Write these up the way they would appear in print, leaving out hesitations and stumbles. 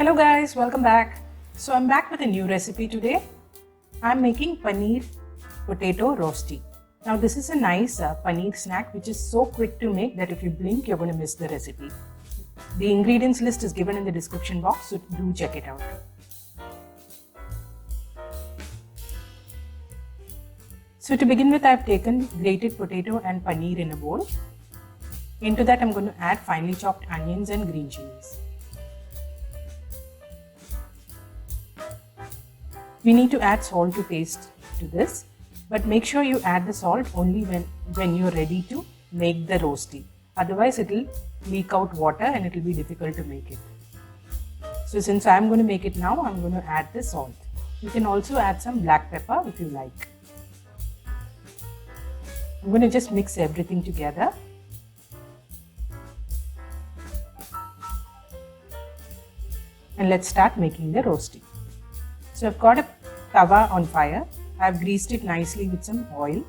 Hello guys, welcome back. So I'm back with a new recipe today. I'm making paneer potato rosti. Now this is a nice paneer snack which is so quick to make that if you blink you're going to miss the recipe. The ingredients list is given in the description box, so do check it out. So to begin with, I've taken grated potato and paneer in a bowl. Into that I'm going to add finely chopped onions and green chilies. We need to add salt to taste to this, but make sure you add the salt only when you're ready to make the rosti. Otherwise it will leak out water and it will be difficult to make it. So since I'm going to make it now, I'm going to add the salt. You can also add some black pepper if you like. I'm going to just mix everything together. And let's start making the rosti. So I've got a tawa on fire. I've greased it nicely with some oil.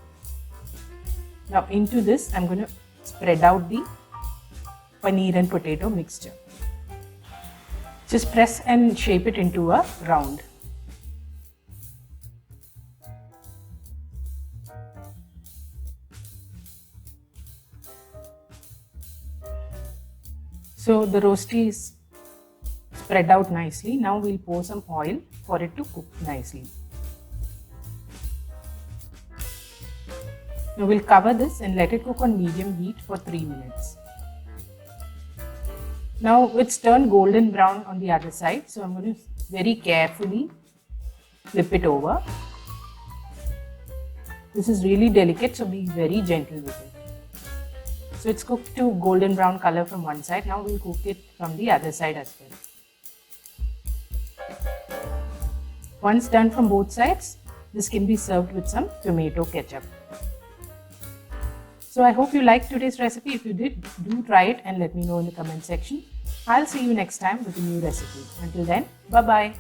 Now into this I'm going to spread out the paneer and potato mixture. Just press and shape it into a round. So the rosti is spread out nicely. Now we'll pour some oil for it to cook nicely. Now we'll cover this and let it cook on medium heat for 3 minutes. Now it's turned golden brown on the other side, so I'm going to very carefully flip it over. This is really delicate, so be very gentle with it. So it's cooked to golden brown color from one side. Now we'll cook it from the other side as well. Once done from both sides, this can be served with some tomato ketchup. So I hope you liked today's recipe. If you did, do try it and let me know in the comment section. I'll see you next time with a new recipe. Until then, bye-bye.